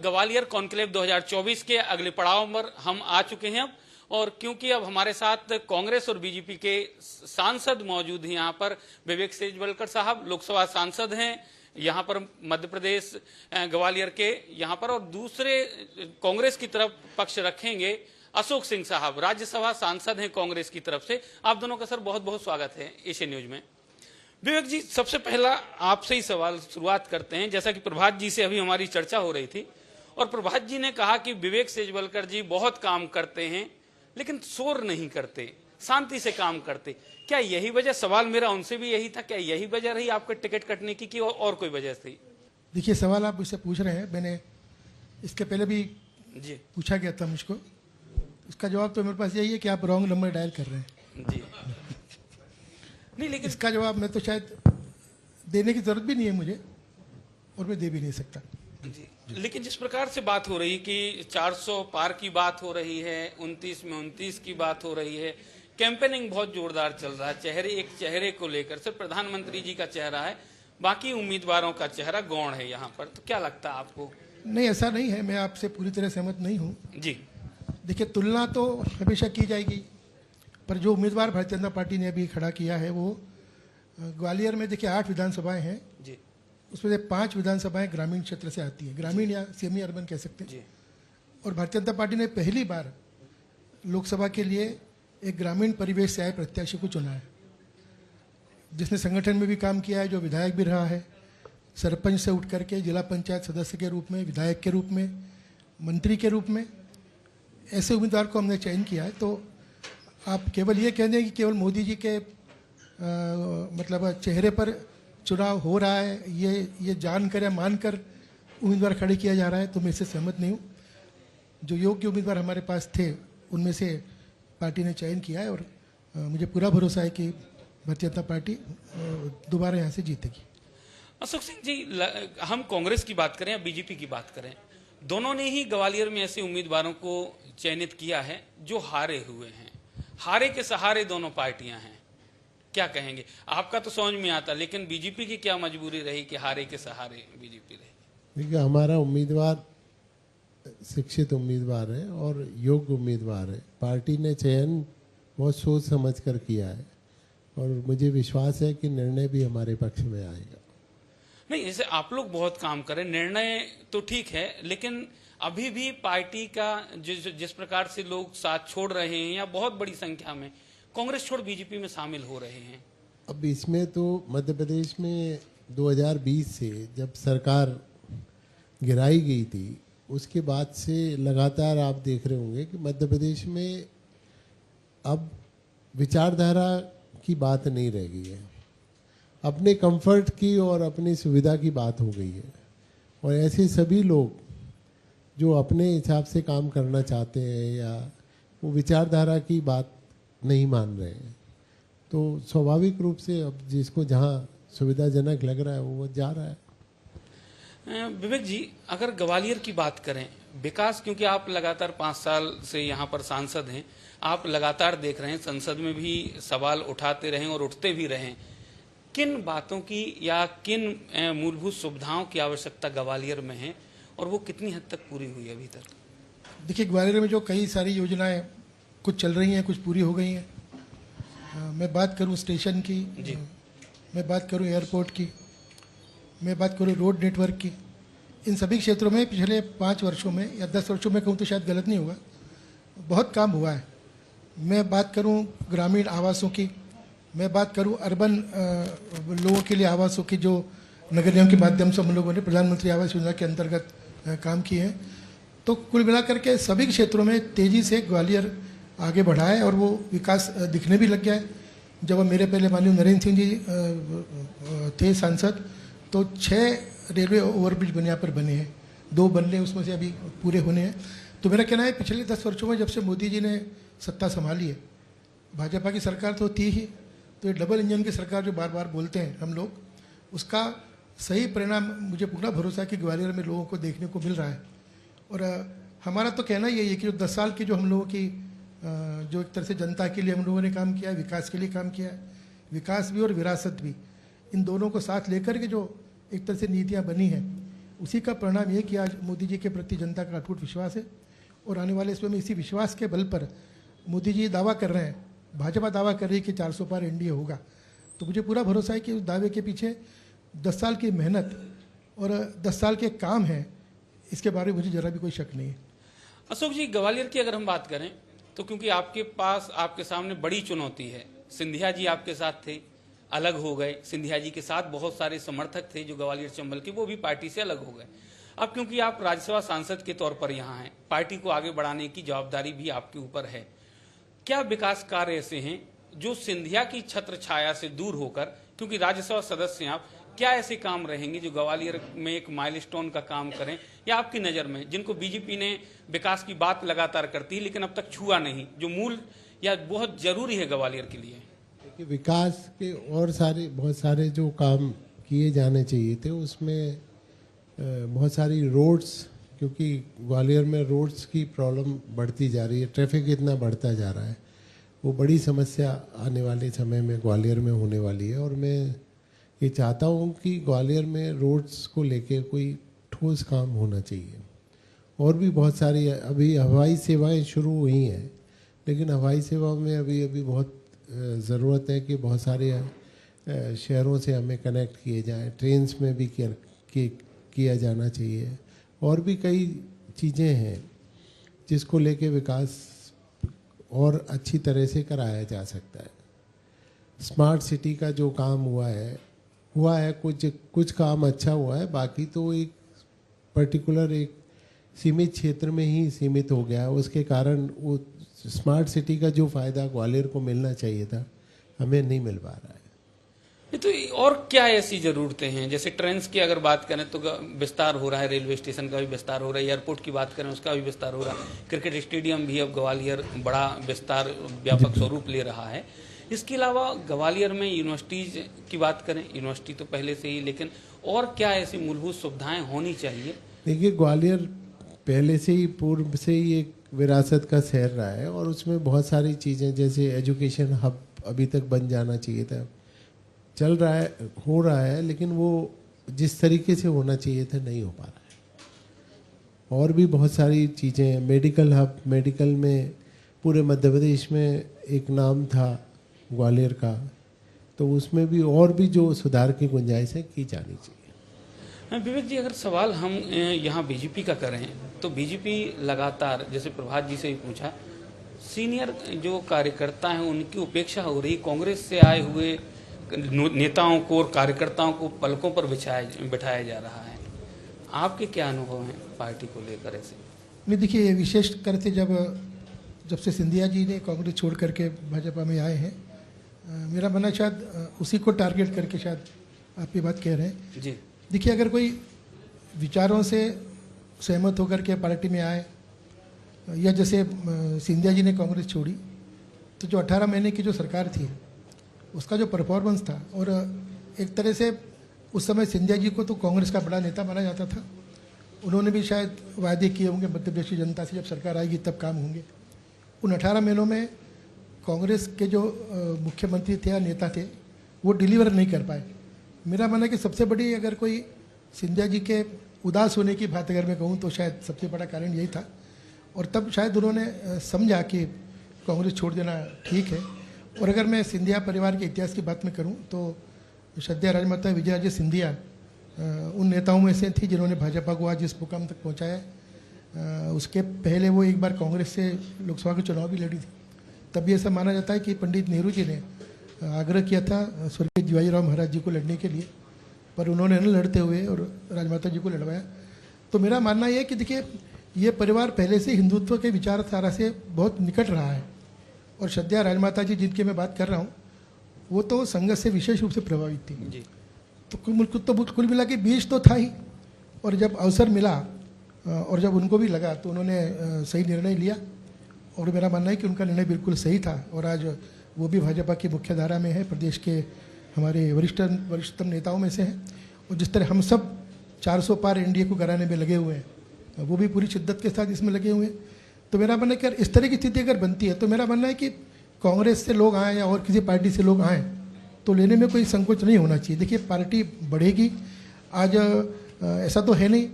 Gwalior conclave 2024 के अगले पड़ाव पर हम आ चुके हैं अब, और क्योंकि अब हमारे साथ कांग्रेस और बीजेपी के सांसद मौजूद हैं। यहाँ पर विवेक सेजवलकर साहब लोकसभा सांसद हैं यहाँ पर मध्य प्रदेश ग्वालियर के यहाँ पर, और दूसरे कांग्रेस की तरफ पक्ष रखेंगे अशोक सिंह साहब, राज्यसभा सांसद हैं कांग्रेस की तरफ से। आप दोनों का सर बहुत बहुत स्वागत है एशियन न्यूज में। विवेक जी, सबसे पहला आपसे ही सवाल शुरुआत करते हैं। जैसा कि प्रभात जी से अभी हमारी चर्चा हो रही थी और प्रभात जी ने कहा कि विवेक सेजवलकर जी बहुत काम करते हैं लेकिन शोर नहीं करते, शांति से काम करते। क्या यही वजह, सवाल मेरा उनसे भी यही था, क्या यही वजह रही आपके टिकट कटने की, और कोई वजह थी? देखिए, सवाल आप मुझसे पूछ रहे हैं, मैंने इसके पहले भी जी पूछा गया था मुझको। इसका जवाब तो मेरे पास यही है कि आप रॉन्ग नंबर डायल कर रहे हैं जी। नहीं, लेकिन इसका जवाब मैं तो शायद देने की जरूरत भी नहीं है मुझे, और मैं दे भी नहीं सकता जी। लेकिन जिस प्रकार से बात हो रही कि 400 पार की बात हो रही है, 29 में 29 की बात हो रही है, कैंपेनिंग बहुत जोरदार चल रहा है, एक चेहरे को लेकर सिर्फ प्रधानमंत्री जी का चेहरा है, बाकी उम्मीदवारों का चेहरा गौण है यहाँ पर, तो क्या लगता है आपको? नहीं, ऐसा नहीं है, मैं आपसे पूरी तरह सहमत नहीं हूँ जी। देखिए, तुलना तो हमेशा की जाएगी, पर जो उम्मीदवार भारतीय जनता पार्टी ने अभी खड़ा किया है वो ग्वालियर में देखिए 8 विधानसभाएं हैं जी। उसमें से 5 विधानसभाएं ग्रामीण क्षेत्र से आती हैं, ग्रामीण या सेमी अर्बन कह सकते हैं जी। और भारतीय जनता पार्टी ने पहली बार लोकसभा के लिए एक ग्रामीण परिवेश से आए प्रत्याशी को चुना है, जिसने संगठन में भी काम किया है, जो विधायक भी रहा है, सरपंच से उठ करके जिला पंचायत सदस्य के रूप में, विधायक के रूप में, मंत्री के रूप में, ऐसे उम्मीदवार को हमने चयन किया है। तो आप केवल ये कह दें कि केवल मोदी जी के मतलब चेहरे पर चुनाव हो रहा है, ये जानकर या मानकर उम्मीदवार खड़े किया जा रहा है, तो मैं इससे सहमत नहीं हूँ। जो योग्य उम्मीदवार हमारे पास थे उनमें से पार्टी ने चयन किया है और मुझे पूरा भरोसा है कि भारतीय जनता पार्टी दोबारा यहाँ से जीतेगी। अशोक सिंह जी, हम कांग्रेस की बात करें या बीजेपी की बात करें, दोनों ने ही ग्वालियर में ऐसे उम्मीदवारों को चयनित किया है जो हारे हुए हैं, हारे के सहारे दोनों पार्टियां हैं। क्या कहेंगे? आपका तो समझ में आता, लेकिन बीजेपी की क्या मजबूरी रही कि हारे के सहारे बीजेपी रही? देखिए, हमारा उम्मीदवार शिक्षित उम्मीदवार है और योग्य उम्मीदवार है। पार्टी ने चयन बहुत सोच समझ कर किया है और मुझे विश्वास है कि निर्णय भी हमारे पक्ष में आएगा। नहीं, जैसे आप लोग बहुत काम करें, निर्णय तो ठीक है, लेकिन अभी भी पार्टी का जिस प्रकार से लोग साथ छोड़ रहे हैं या बहुत बड़ी संख्या में कांग्रेस छोड़ बीजेपी में शामिल हो रहे हैं। अब इसमें तो मध्य प्रदेश में 2020 से जब सरकार गिराई गई थी, उसके बाद से लगातार आप देख रहे होंगे कि मध्य प्रदेश में अब विचारधारा की बात नहीं रह गई है, अपने कंफर्ट की और अपनी सुविधा की बात हो गई है। और ऐसे सभी लोग जो अपने हिसाब से काम करना चाहते हैं या वो विचारधारा की बात नहीं मान रहे हैं, तो स्वाभाविक रूप से अब जिसको जहाँ सुविधाजनक लग रहा है वो जा रहा है। विवेक जी, अगर ग्वालियर की बात करें, विकास, क्योंकि आप लगातार 5 साल से यहाँ पर सांसद हैं, आप लगातार देख रहे हैं, संसद में भी सवाल उठाते रहे और उठते भी रहे, किन बातों की या किन मूलभूत सुविधाओं की आवश्यकता ग्वालियर में है और वो कितनी हद तक पूरी हुई है अभी तक? देखिए, ग्वालियर में जो कई सारी योजनाएं कुछ चल रही हैं, कुछ पूरी हो गई हैं। मैं बात करूं स्टेशन की जी, मैं बात करूं एयरपोर्ट की, मैं बात करूं रोड नेटवर्क की, इन सभी क्षेत्रों में पिछले 5 वर्षों में या 10 वर्षों में कहूँ तो शायद गलत नहीं होगा, बहुत काम हुआ है। मैं बात करूं ग्रामीण आवासों की, मैं बात करूं अर्बन लोगों के लिए आवासों की, जो नगर निगम के माध्यम से हम लोगों ने प्रधानमंत्री आवास योजना के अंतर्गत काम किए हैं। तो कुल मिलाकर के सभी क्षेत्रों में तेज़ी से ग्वालियर आगे बढ़ा है और वो विकास दिखने भी लग गया है। जब मेरे पहले माननीय नरेंद्र सिंह जी थे सांसद, तो 6 रेलवे ओवरब्रिज यहाँ पर बने हैं, 2 बनने उसमें से अभी पूरे होने हैं। तो मेरा कहना है पिछले 10 वर्षों में जब से मोदी जी ने सत्ता संभाली है, भाजपा की सरकार तो थी ही, तो ये डबल इंजन की सरकार जो बार बार बोलते हैं हम लोग, उसका सही परिणाम मुझे पूरा भरोसा है कि ग्वालियर में लोगों को देखने को मिल रहा है। और हमारा तो कहना यही है कि जो 10 साल की जो हम लोगों की जो एक तरह से जनता के लिए हम लोगों ने काम किया है, विकास के लिए काम किया है, विकास भी और विरासत भी, इन दोनों को साथ लेकर के जो एक तरह से नीतियाँ बनी हैं, उसी का परिणाम ये कि आज मोदी जी के प्रति जनता का अटूट विश्वास है और आने वाले समय में इसी विश्वास के बल पर मोदी जी दावा कर रहे हैं, भाजपा दावा कर रही है कि 400 पार एनडीए होगा। तो मुझे पूरा भरोसा है कि उस दावे के पीछे 10 साल की मेहनत और 10 साल के काम हैं, इसके बारे में मुझे जरा भी कोई शक नहीं है। अशोक जी, ग्वालियर की अगर हम बात करें तो क्योंकि आपके सामने बड़ी चुनौती है, सिंधिया जी आपके साथ थे, अलग हो गए, सिंधिया जी के साथ बहुत सारे समर्थक थे जो ग्वालियर चंबल के, वो भी पार्टी से अलग हो गए। अब क्योंकि आप राज्यसभा सांसद के तौर पर यहाँ हैं, पार्टी को आगे बढ़ाने की जवाबदारी भी आपके ऊपर है। क्या विकास कार्य ऐसे हैं जो सिंधिया की छत्र छाया से दूर होकर, क्योंकि राज्यसभा सदस्य हैं आप, क्या ऐसे काम रहेंगे जो ग्वालियर में एक माइलस्टोन का काम करें, या आपकी नज़र में जिनको बीजेपी ने विकास की बात लगातार करती है लेकिन अब तक छुआ नहीं, जो मूल या बहुत जरूरी है ग्वालियर के लिए? देखिए, विकास के और बहुत सारे जो काम किए जाने चाहिए थे, उसमें बहुत सारी रोड्स, क्योंकि ग्वालियर में रोड्स की प्रॉब्लम बढ़ती जा रही है, ट्रैफिक इतना बढ़ता जा रहा है, वो बड़ी समस्या आने वाले समय में ग्वालियर में होने वाली है। और मैं ये चाहता हूँ कि ग्वालियर में रोड्स को लेके कोई ठोस काम होना चाहिए। और भी बहुत सारी, अभी हवाई सेवाएं शुरू हुई हैं, लेकिन हवाई सेवा में अभी बहुत ज़रूरत है कि बहुत सारे शहरों से हमें कनेक्ट किए जाएं, ट्रेन्स में भी किया जाना चाहिए। और भी कई चीज़ें हैं जिसको लेके विकास और अच्छी तरह से कराया जा सकता है। स्मार्ट सिटी का जो काम हुआ है कुछ काम अच्छा हुआ है, बाकी तो एक पर्टिकुलर एक सीमित क्षेत्र में ही सीमित हो गया है। उसके कारण वो स्मार्ट सिटी का जो फ़ायदा ग्वालियर को मिलना चाहिए था, हमें नहीं मिल पा रहा है। ये तो और क्या ऐसी ज़रूरतें हैं? जैसे ट्रेन्स की अगर बात करें तो विस्तार हो रहा है, रेलवे स्टेशन का भी विस्तार हो रहा है, एयरपोर्ट की बात करें उसका भी विस्तार हो रहा है, क्रिकेट स्टेडियम भी अब ग्वालियर बड़ा विस्तार व्यापक स्वरूप ले रहा है। इसके अलावा ग्वालियर में यूनिवर्सिटीज़ की बात करें, यूनिवर्सिटी तो पहले से ही, लेकिन और क्या ऐसी मूलभूत सुविधाएं होनी चाहिए? देखिए, ग्वालियर पहले से ही, पूर्व से ही एक विरासत का शहर रहा है और उसमें बहुत सारी चीज़ें, जैसे एजुकेशन हब अभी तक बन जाना चाहिए था, चल रहा है, हो रहा है, लेकिन वो जिस तरीके से होना चाहिए था नहीं हो पा रहा है। और भी बहुत सारी चीज़ें, मेडिकल हब, मेडिकल में पूरे मध्य प्रदेश में एक नाम था ग्वालियर का, तो उसमें भी और भी जो सुधार की गुंजाइश है की जानी चाहिए। विवेक जी, अगर सवाल हम यहाँ बीजेपी का करें तो बीजेपी लगातार, जैसे प्रभात जी से भी पूछा, सीनियर जो कार्यकर्ता हैं उनकी उपेक्षा हो रही, कांग्रेस से आए हुए नेताओं को और कार्यकर्ताओं को पलकों पर बिठाया जा रहा है। आपके क्या अनुभव हैं पार्टी को लेकर ऐसे? नहीं, देखिए, विशेष करके जब से सिंधिया जी ने कांग्रेस छोड़ करके भाजपा में आए हैं, मेरा मानना शायद उसी को टारगेट करके शायद आप ये बात कह रहे हैं जी। देखिए, अगर कोई विचारों से सहमत होकर के पार्टी में आए, या जैसे सिंधिया जी ने कांग्रेस छोड़ी, तो जो 18 महीने की जो सरकार थी उसका जो परफॉर्मेंस था, और एक तरह से उस समय सिंधिया जी को तो कांग्रेस का बड़ा नेता माना जाता था, उन्होंने भी शायद वायदे किए होंगे मध्य प्रदेश की जनता से, जब सरकार आएगी तब काम होंगे। उन 18 महीनों में कांग्रेस के जो मुख्यमंत्री थे या नेता थे, वो डिलीवर नहीं कर पाए। मेरा मानना है कि सबसे बड़ी, अगर कोई सिंधिया जी के उदास होने की बात अगर मैं कहूँ तो शायद सबसे बड़ा कारण यही था, और तब शायद उन्होंने समझा कि कांग्रेस छोड़ देना ठीक है। और अगर मैं सिंधिया परिवार के इतिहास की बात में करूं तो श्रद्धेय राजमाता विजयाराजे सिंधिया उन नेताओं में से थी जिन्होंने भाजपा को आज इस मुकाम तक पहुंचाया। उसके पहले वो एक बार कांग्रेस से लोकसभा के चुनाव भी लड़ी थी। तब ये ऐसा माना जाता है कि पंडित नेहरू जी ने आग्रह किया था स्वर्गीय जीवाजीराव महाराज जी को लड़ने के लिए, पर उन्होंने न लड़ते हुए और राजमाता जी को लड़वाया। तो मेरा मानना यह है कि देखिए, ये परिवार पहले से हिंदुत्व के विचारधारा से बहुत निकट रहा है, और श्रद्धेय राजमाता जी जिनकी मैं बात कर रहा हूँ वो तो संघर्ष से विशेष रूप से प्रभावित थी जी। तो कुल मिला के बीज तो था ही, और जब अवसर मिला और जब उनको भी लगा तो उन्होंने सही निर्णय लिया, और मेरा मानना है कि उनका निर्णय बिल्कुल सही था। और आज वो भी भाजपा की मुख्य धारा में है, प्रदेश के हमारे वरिष्ठतम नेताओं में से हैं, और जिस तरह हम सब 400 पार एनडीए को कराने में लगे हुए हैं, वो भी पूरी शिद्दत के साथ इसमें लगे हुए हैं। तो मेरा मानना है कि इस तरह की स्थिति अगर बनती है तो मेरा मानना है कि कांग्रेस से लोग आएँ या और किसी पार्टी से लोग आएँ तो लेने में कोई संकोच नहीं होना चाहिए। देखिए, पार्टी बढ़ेगी। आज ऐसा तो है नहीं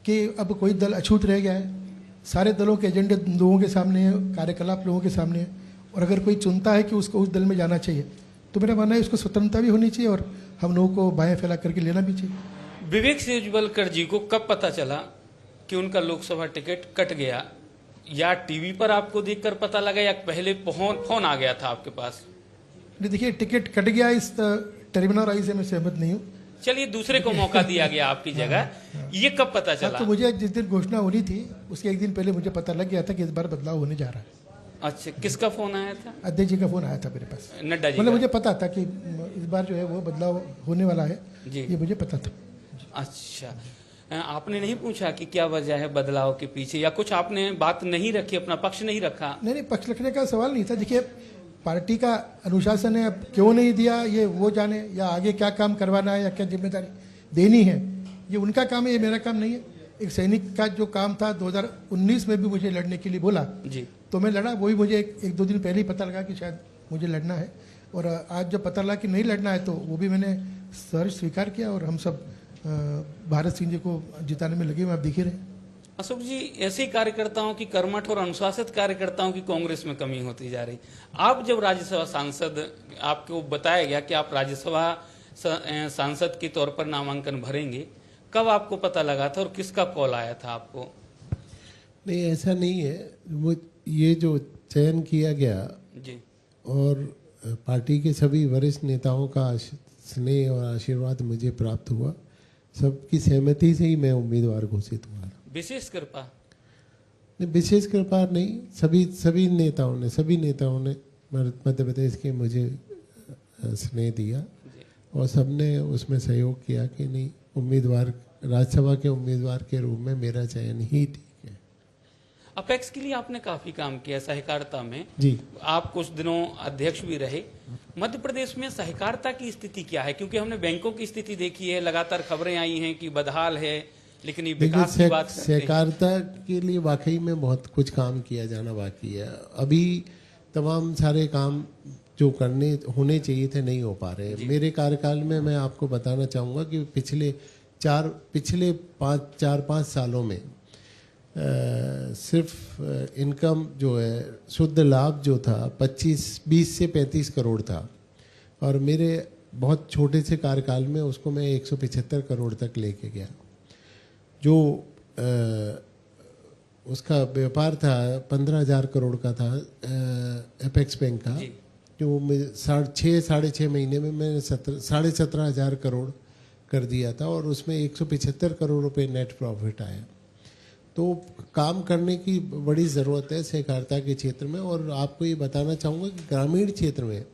कि अब कोई दल अछूत रह गया है। सारे दलों के एजेंडे लोगों के सामने है, कार्यकलाप लोगों के सामने है, और अगर कोई चुनता है कि उसको उस दल में जाना चाहिए तो मेरा मानना है उसको स्वतंत्रता भी होनी चाहिए और हम लोगों को बाएं फैला करके लेना भी चाहिए। विवेक सेजबलकर जी को कब पता चला कि उनका लोकसभा टिकट कट गया? या टीवी पर आपको देखकर पता लगा या पहले फोन आ गया था आपके पास? नहीं, देखिए, टिकट कट गया इस टर्मिनोलॉजी से मैं सहमत नहीं हूँ। चलिए, दूसरे को मौका दिया गया आपकी जगह। ये कब पता चला? तो मुझे जिस दिन घोषणा होनी थी उसके एक दिन पहले मुझे पता लग गया था कि इस बार बदलाव होने जा रहा है। अच्छा, किसका फोन आया था? अध्यक्ष जी का फोन आया था मेरे पास। नड्डा जी मतलब का? मुझे पता था कि इस बार जो है वो बदलाव होने वाला है जी। ये मुझे पता था। अच्छा, आपने नहीं पूछा कि क्या वजह है बदलाव के पीछे, या कुछ आपने बात नहीं रखी, अपना पक्ष नहीं रखा? नहीं, पक्ष रखने का सवाल नहीं था। देखिए, पार्टी का अनुशासन है, अब क्यों नहीं दिया ये वो जाने, या आगे क्या काम करवाना है या क्या जिम्मेदारी देनी है ये उनका काम है, ये मेरा काम नहीं है। एक सैनिक का जो काम था 2019 में भी मुझे लड़ने के लिए बोला जी, तो मैं लड़ा। वो भी मुझे एक दो दिन पहले ही पता लगा कि शायद मुझे लड़ना है, और आज जब पता लगा कि नहीं लड़ना है तो वो भी मैंने सहर्ष स्वीकार किया, और हम सब भारत सिंह जी को जिताने में लगे हुए आप दिख ही रहे। अशोक जी, ऐसे कार्यकर्ताओं की, कर्मठ और अनुशासित कार्यकर्ताओं की कांग्रेस में कमी होती जा रही। आप जब राज्यसभा सांसद, आपको बताया गया कि आप राज्यसभा सांसद के तौर पर नामांकन भरेंगे, कब आपको पता लगा था और किसका कॉल आया था आपको? नहीं, ऐसा नहीं है। वो ये जो चयन किया गया जी, और पार्टी के सभी वरिष्ठ नेताओं का स्नेह और आशीर्वाद मुझे प्राप्त हुआ, सबकी सहमति से ही मैं उम्मीदवार घोषित हुआ। विशेष कृपा? नहीं, विशेष कृपा नहीं, सभी नेताओं ने मध्य प्रदेश के मुझे स्नेह दिया और सबने उसमें सहयोग किया कि नहीं, उम्मीदवार, राज्यसभा के उम्मीदवार के रूप में मेरा चयन ही ठीक है। अपेक्स के लिए आपने काफी काम किया सहकारिता में जी। आप कुछ दिनों अध्यक्ष भी रहे। मध्य प्रदेश में सहकारिता की स्थिति क्या है? क्योंकि हमने बैंकों की स्थिति देखी है, लगातार खबरें आई हैं कि बदहाल है, लेकिन ये विकास की बात करते हैं। सहकारिता के लिए वाकई में बहुत कुछ काम किया जाना बाकी है। अभी तमाम सारे काम जो होने चाहिए थे नहीं हो पा रहे। मेरे कार्यकाल में मैं आपको बताना चाहूँगा कि पिछले 4-5 सालों में सिर्फ इनकम जो है, शुद्ध लाभ जो था 20 से 35 करोड़ था, और मेरे बहुत छोटे से कार्यकाल में उसको मैं 175 करोड़ तक लेके गया। जो उसका व्यापार था 15,000 करोड़ का था एपेक्स बैंक का, जो 6.5 महीने में मैंने 17,500 करोड़ कर दिया था, और उसमें 175 करोड़ रुपए नेट प्रॉफिट आया। तो काम करने की बड़ी ज़रूरत है सहकारिता के क्षेत्र में। और आपको ये बताना चाहूँगा कि ग्रामीण क्षेत्र में,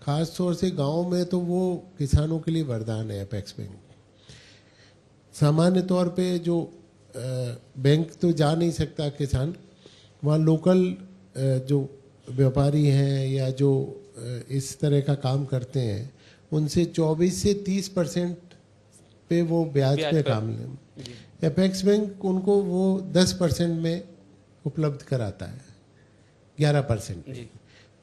खास तौर से गाँव में, तो वो किसानों के लिए वरदान है एपेक्स बैंक। सामान्य तौर पे जो बैंक तो जा नहीं सकता किसान, वहाँ लोकल जो व्यापारी हैं या जो इस तरह का काम करते हैं, उनसे 24 से 30% पे वो ब्याज पे काम लें। एपेक्स बैंक उनको वो 10% में उपलब्ध कराता है, 11%।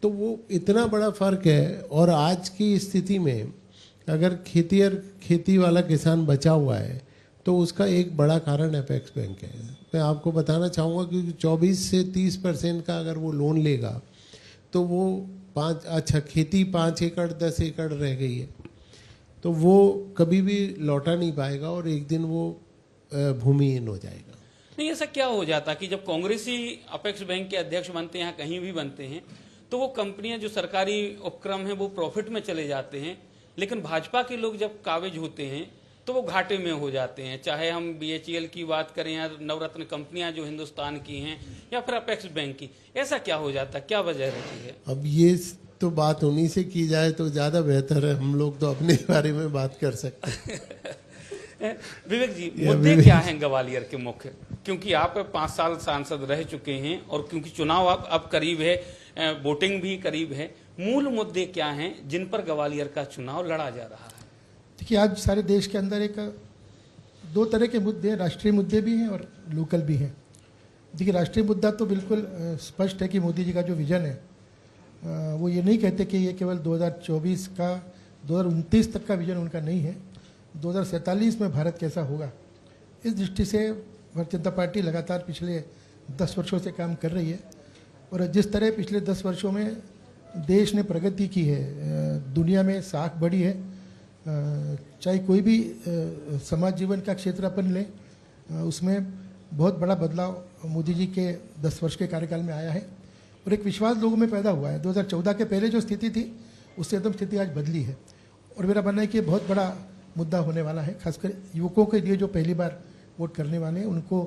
तो वो इतना बड़ा फर्क है। और आज की स्थिति में अगर खेती वाला किसान बचा हुआ है तो उसका एक बड़ा कारण एपेक्स बैंक है। मैं आपको बताना चाहूँगा कि 24 से 30% का अगर वो लोन लेगा तो वो खेती 5 एकड़ 10 एकड़ रह गई है तो वो कभी भी लौटा नहीं पाएगा और एक दिन वो भूमिहीन हो जाएगा। नहीं, ऐसा क्या हो जाता कि जब कांग्रेसी अपेक्स बैंक के अध्यक्ष बनते हैं, कहीं भी बनते हैं, तो वो कंपनियां जो सरकारी उपक्रम है वो प्रॉफिट में चले जाते हैं, लेकिन भाजपा के लोग जब काबिज होते हैं तो वो घाटे में हो जाते हैं। चाहे हम BHEL की बात करें या नवरत्न कंपनियां जो हिंदुस्तान की हैं या फिर अपेक्स बैंक की, ऐसा क्या हो जाता, क्या वजह रहती है? अब ये तो बात उन्हीं से की जाए तो ज्यादा बेहतर है, हम लोग तो अपने बारे में बात कर सकते हैं। विवेक जी, मुद्दे क्या हैं ग्वालियर के मुख्य? क्योंकि आप 5 साल सांसद रह चुके हैं और क्योंकि चुनाव अब करीब है, वोटिंग भी करीब है, मूल मुद्दे क्या हैं जिन पर ग्वालियर का चुनाव लड़ा जा रहा है? देखिए, आज सारे देश के अंदर 2 तरह के मुद्दे हैं, राष्ट्रीय मुद्दे भी हैं और लोकल भी हैं। देखिए, राष्ट्रीय मुद्दा तो बिल्कुल स्पष्ट है कि मोदी जी का जो विजन है वो ये नहीं कहते कि ये केवल 2024 का 2029 तक का विजन उनका नहीं है। 2047 में भारत कैसा होगा। इस दृष्टि से भारतीय जनता पार्टी लगातार पिछले 10 वर्षों से काम कर रही है और जिस तरह पिछले 10 वर्षों में देश ने प्रगति की है, दुनिया में साख बढ़ी है, चाहे कोई भी समाज जीवन का क्षेत्र अपन लें, उसमें बहुत बड़ा बदलाव मोदी जी के 10 वर्ष के कार्यकाल में आया है और एक विश्वास लोगों में पैदा हुआ है। 2014 के पहले जो स्थिति थी उससे एकदम स्थिति आज बदली है और मेरा मानना है कि बहुत बड़ा मुद्दा होने वाला है, खासकर युवकों के लिए जो पहली बार वोट करने वाले हैं उनको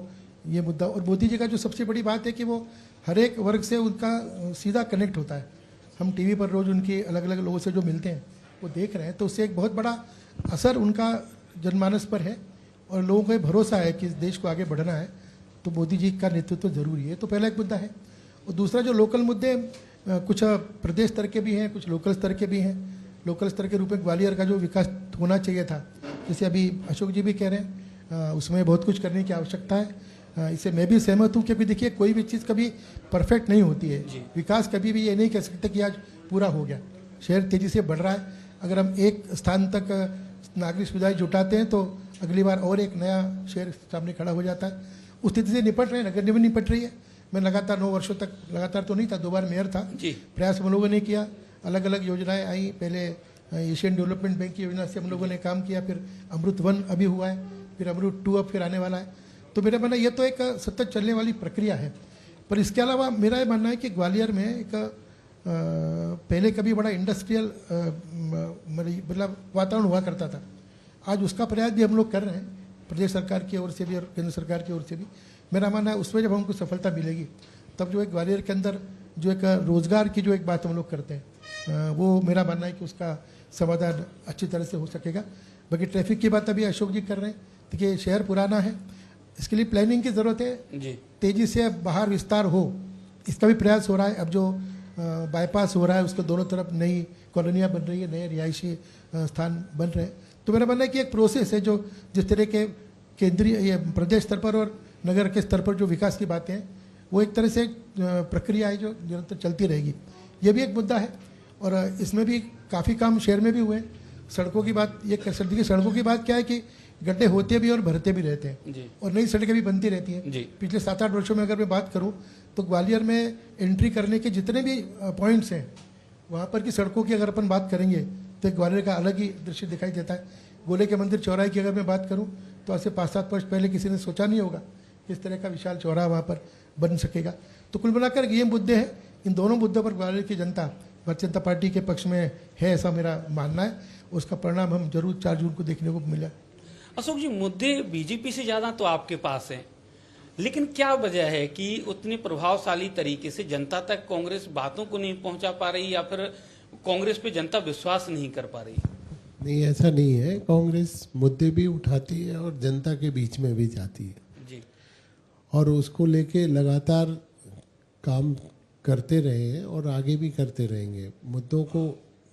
ये मुद्दा। और मोदी जी का जो सबसे बड़ी बात है कि वो हर एक वर्ग से उनका सीधा कनेक्ट होता है। हम टीवी पर रोज़ उनके अलग अलग लोगों से जो मिलते हैं वो देख रहे हैं, तो उससे एक बहुत बड़ा असर उनका जनमानस पर है और लोगों को ये भरोसा है कि इस देश को आगे बढ़ना है तो मोदी जी का नेतृत्व जरूरी है। तो पहला एक मुद्दा है। और दूसरा जो लोकल मुद्दे कुछ प्रदेश स्तर के भी हैं, कुछ लोकल स्तर के भी हैं। लोकल स्तर के रूप में ग्वालियर का जो विकास होना चाहिए था, जैसे अभी अशोक जी भी कह रहे हैं, उसमें बहुत कुछ करने की आवश्यकता है। इससे मैं भी सहमत हूँ, क्योंकि देखिए कोई भी चीज़ कभी परफेक्ट नहीं होती है। विकास कभी भी ये नहीं कह सकते कि आज पूरा हो गया। शहर तेज़ी से बढ़ रहा है, अगर हम एक स्थान तक नागरिक सुविधाएं जुटाते हैं तो अगली बार और एक नया शहर सामने खड़ा हो जाता है। उस स्थिति से निपट रहे हैं, नगर निगम निपट रही है। मैं लगातार 9 वर्षों तक, लगातार तो नहीं था, 2 बार मेयर था, प्रयास हम लोगों ने किया, अलग अलग योजनाएं आई। पहले एशियन डेवलपमेंट बैंक की योजना से हम लोगों ने काम किया, फिर अमृत 1 अभी हुआ है, फिर अमृत 2 अब फिर आने वाला है। तो मेरा मानना ये तो एक सतत चलने वाली प्रक्रिया है। पर इसके अलावा मेरा ये मानना है कि ग्वालियर में एक पहले कभी बड़ा इंडस्ट्रियल मतलब वातावरण हुआ करता था, आज उसका प्रयास भी हम लोग कर रहे हैं, प्रदेश सरकार की ओर से भी और केंद्र सरकार की ओर से भी। मेरा मानना है उसमें जब हमको सफलता मिलेगी तब जो एक ग्वालियर के अंदर जो एक रोजगार की जो एक बात हम लोग करते हैं, वो मेरा मानना है कि उसका समाधान अच्छी तरह से हो सकेगा। बाकी ट्रैफिक की बात अभी अशोक जी कर रहे हैं। देखिए शहर पुराना है, इसके लिए प्लानिंग की ज़रूरत है, तेज़ी से बाहर विस्तार हो, इसका भी प्रयास हो रहा है। अब जो बाईपास हो रहा है उसके दोनों तरफ नई कॉलोनियाँ बन रही है, नए रिहायशी स्थान बन रहे हैं। तो मेरा मानना है कि एक प्रोसेस है जो जिस तरह के केंद्रीय ये प्रदेश स्तर पर और नगर के स्तर पर जो विकास की बातें हैं वो एक तरह से प्रक्रिया है जो निरंतर चलती रहेगी। ये भी एक मुद्दा है और इसमें भी काफ़ी काम शहर में भी हुए। सड़कों की बात ये कर सकती है, सड़कों की बात क्या है कि गड्ढे होते भी और भरते भी रहते हैं और नई सड़कें भी बनती रहती हैं। पिछले 7-8 वर्षों में अगर मैं बात करूं तो ग्वालियर में एंट्री करने के जितने भी पॉइंट्स हैं वहाँ पर की सड़कों की अगर अपन बात करेंगे तो ग्वालियर का अलग ही दृश्य दिखाई देता है। गोले के मंदिर चौराहे की अगर मैं बात करूँ तो आज से 5-7 वर्ष पहले किसी ने सोचा नहीं होगा इस तरह का विशाल चौराहा वहाँ पर बन सकेगा। तो कुल मिलाकर ये मुद्दे हैं, इन दोनों मुद्दों पर ग्वालियर की जनता भारतीय जनता पार्टी के पक्ष में है, ऐसा मेरा मानना है। उसका परिणाम हम जरूर 4 जून को देखने को मिला। अशोक जी, मुद्दे बीजेपी से ज्यादा तो आपके पास हैं, लेकिन क्या वजह है कि उतनी प्रभावशाली तरीके से जनता तक कांग्रेस बातों को नहीं पहुंचा पा रही या फिर कांग्रेस पे जनता विश्वास नहीं कर पा रही? नहीं, ऐसा नहीं है। कांग्रेस मुद्दे भी उठाती है और जनता के बीच में भी जाती है जी, और उसको लेके लगातार काम करते रहे हैं और आगे भी करते रहेंगे। मुद्दों को,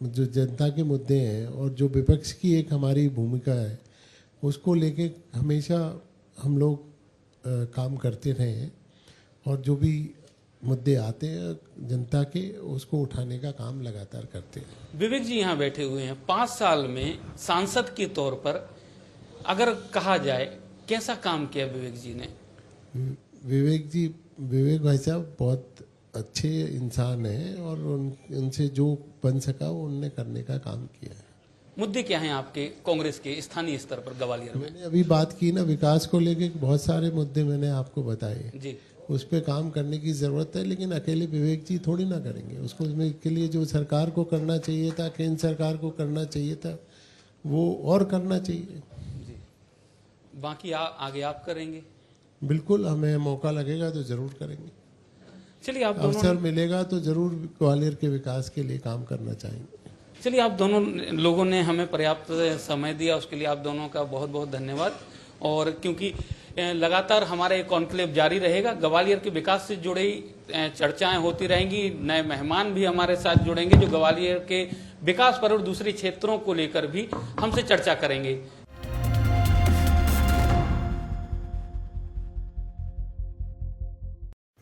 जो जनता के मुद्दे हैं और जो विपक्ष की एक हमारी भूमिका है, उसको लेके हमेशा हम लोग काम करते रहे हैं और जो भी मुद्दे आते हैं जनता के, उसको उठाने का काम लगातार करते हैं। विवेक जी यहाँ बैठे हुए हैं, 5 साल में सांसद के तौर पर अगर कहा जाए कैसा काम किया विवेक जी ने? विवेक भाई साहब बहुत अच्छे इंसान हैं और उनसे जो बन सका वो उनने करने का काम किया है। मुद्दे क्या हैं आपके कांग्रेस के स्थानीय स्तर पर ग्वालियर में? मैंने अभी बात की ना, विकास को लेके बहुत सारे मुद्दे मैंने आपको बताए जी, उस पर काम करने की ज़रूरत है, लेकिन अकेले विवेक जी थोड़ी ना करेंगे उसको। के लिए जो सरकार को करना चाहिए था, केंद्र सरकार को करना चाहिए था, वो और करना चाहिए जी। बाकी आगे आप करेंगे? बिल्कुल, हमें मौका लगेगा तो ज़रूर करेंगे। चलिए, आप अवसर मिलेगा तो ज़रूर ग्वालियर के विकास के लिए काम करना चाहेंगे। चलिए, आप दोनों लोगों ने हमें पर्याप्त समय दिया, उसके लिए आप दोनों का बहुत बहुत धन्यवाद। और क्योंकि लगातार हमारा ये कॉन्क्लेव जारी रहेगा, ग्वालियर के विकास से जुड़ी चर्चाएं होती रहेंगी, नए मेहमान भी हमारे साथ जुड़ेंगे जो ग्वालियर के विकास पर और दूसरे क्षेत्रों को लेकर भी हमसे चर्चा करेंगे।